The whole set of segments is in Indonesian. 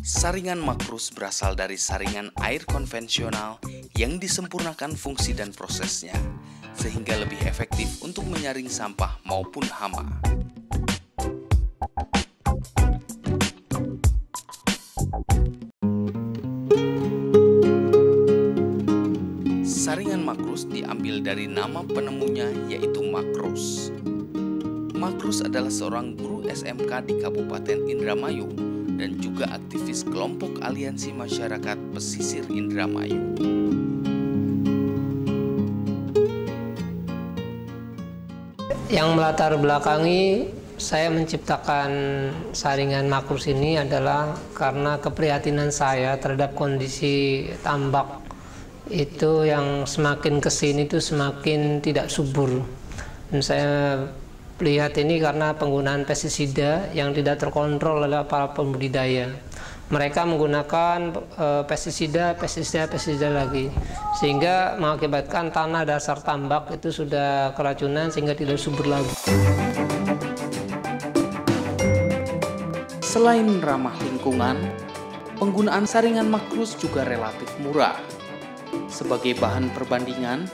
Saringan makrus berasal dari saringan air konvensional yang disempurnakan fungsi dan prosesnya, sehingga lebih efektif untuk menyaring sampah maupun hama. Saringan makrus diambil dari nama penemunya, yaitu Makrus. Makrus adalah seorang guru SMK di Kabupaten Indramayu dan juga aktivis kelompok Aliansi Masyarakat Pesisir Indramayu. Yang melatar belakangi saya menciptakan saringan makrus ini adalah karena keprihatinan saya terhadap kondisi tambak itu yang semakin kesini itu semakin tidak subur. Dan saya lihat ini karena penggunaan pestisida yang tidak terkontrol oleh para pembudidaya. Mereka menggunakan pestisida lagi, sehingga mengakibatkan tanah dasar tambak itu sudah keracunan sehingga tidak subur lagi. Selain ramah lingkungan, penggunaan saringan makrus juga relatif murah. Sebagai bahan perbandingan,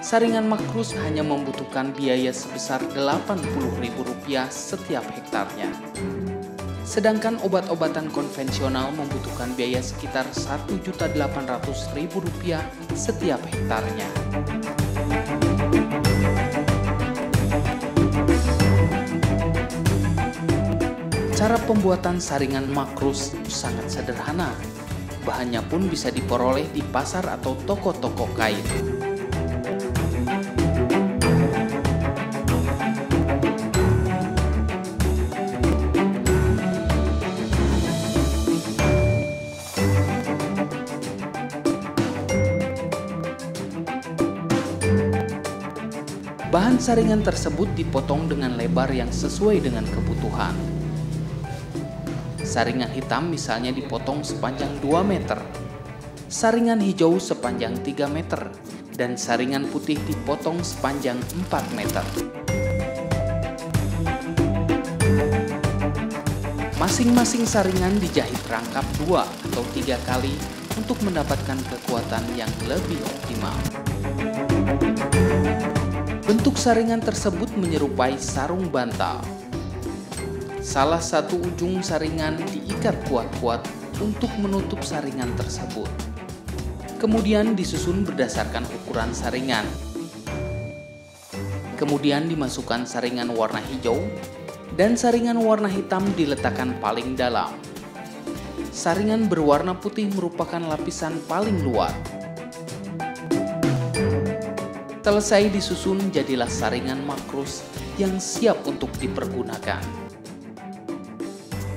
saringan makrus hanya membutuhkan biaya sebesar Rp80.000 setiap hektarnya. Sedangkan obat-obatan konvensional membutuhkan biaya sekitar Rp1.800.000 setiap hektarnya. Cara pembuatan saringan makrus sangat sederhana. Bahannya pun bisa diperoleh di pasar atau toko-toko kain. Bahan saringan tersebut dipotong dengan lebar yang sesuai dengan kebutuhan. Saringan hitam misalnya dipotong sepanjang 2 meter, saringan hijau sepanjang 3 meter, dan saringan putih dipotong sepanjang 4 meter. Masing-masing saringan dijahit rangkap 2 atau 3 kali untuk mendapatkan kekuatan yang lebih optimal. Bentuk saringan tersebut menyerupai sarung bantal. Salah satu ujung saringan diikat kuat-kuat untuk menutup saringan tersebut. Kemudian disusun berdasarkan ukuran saringan. Kemudian dimasukkan saringan warna hijau dan saringan warna hitam diletakkan paling dalam. Saringan berwarna putih merupakan lapisan paling luar. Selesai disusun, jadilah saringan makrus yang siap untuk dipergunakan.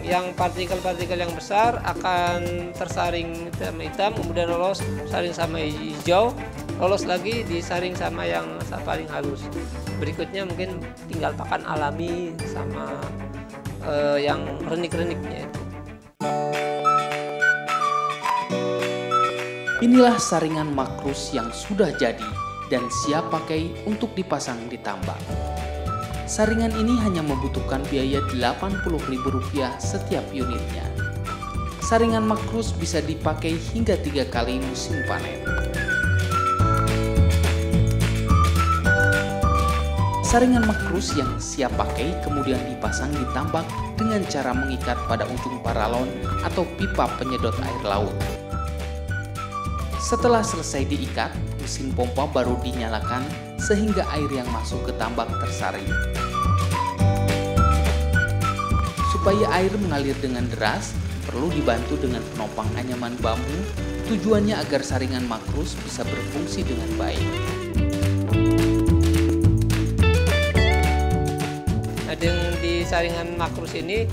Yang partikel-partikel yang besar akan tersaring hitam, kemudian lolos saring sama hijau, lolos lagi disaring sama yang paling halus. Berikutnya mungkin tinggal pakan alami sama yang renik-reniknya itu. Inilah saringan makrus yang sudah jadi dan siap pakai untuk dipasang di tambak. Saringan ini hanya membutuhkan biaya Rp80.000 setiap unitnya. Saringan makrus bisa dipakai hingga 3 kali musim panen. Saringan makrus yang siap pakai kemudian dipasang di tambak dengan cara mengikat pada ujung paralon atau pipa penyedot air laut. Setelah selesai diikat, mesin pompa baru dinyalakan sehingga air yang masuk ke tambak tersaring. Supaya air mengalir dengan deras, perlu dibantu dengan penopang anyaman bambu, tujuannya agar saringan makrus bisa berfungsi dengan baik. Nah, di saringan makrus ini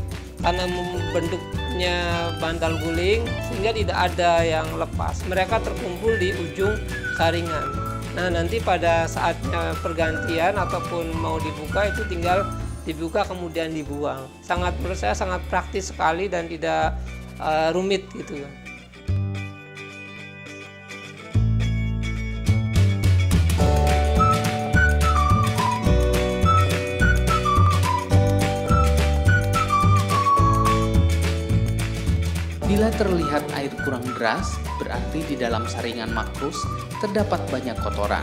karena bentuknya bantal guling sehingga tidak ada yang lepas. Mereka terkumpul di ujung saringan. Nah, nanti pada saatnya pergantian ataupun mau dibuka itu tinggal dibuka kemudian dibuang. Menurut saya sangat praktis sekali dan tidak rumit gitu. Bila terlihat air kurang deras, berarti di dalam saringan makrus terdapat banyak kotoran.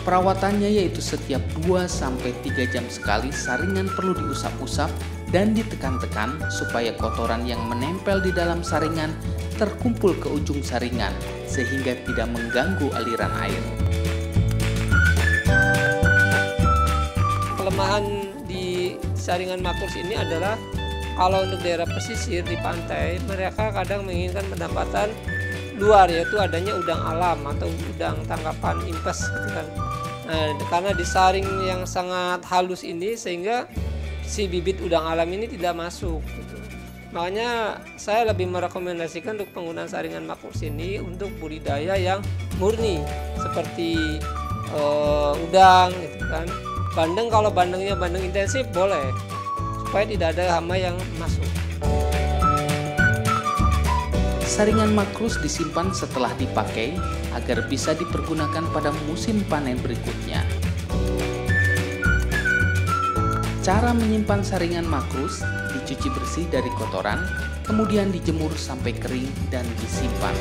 Perawatannya yaitu setiap 2-3 jam sekali saringan perlu diusap-usap dan ditekan-tekan supaya kotoran yang menempel di dalam saringan terkumpul ke ujung saringan sehingga tidak mengganggu aliran air. Kelemahan di saringan makrus ini adalah kalau untuk daerah pesisir di pantai, mereka kadang menginginkan pendapatan luar, yaitu adanya udang alam atau udang tangkapan impes gitu kan. Nah, karena disaring yang sangat halus ini sehingga si bibit udang alam ini tidak masuk gitu. Makanya saya lebih merekomendasikan untuk penggunaan saringan makrus ini untuk budidaya yang murni seperti udang gitu kan. Bandeng, kalau bandengnya bandeng intensif boleh, supaya tidak ada hama yang masuk. Saringan makrus disimpan setelah dipakai agar bisa dipergunakan pada musim panen berikutnya. Cara menyimpan saringan makrus: dicuci bersih dari kotoran, kemudian dijemur sampai kering dan disimpan.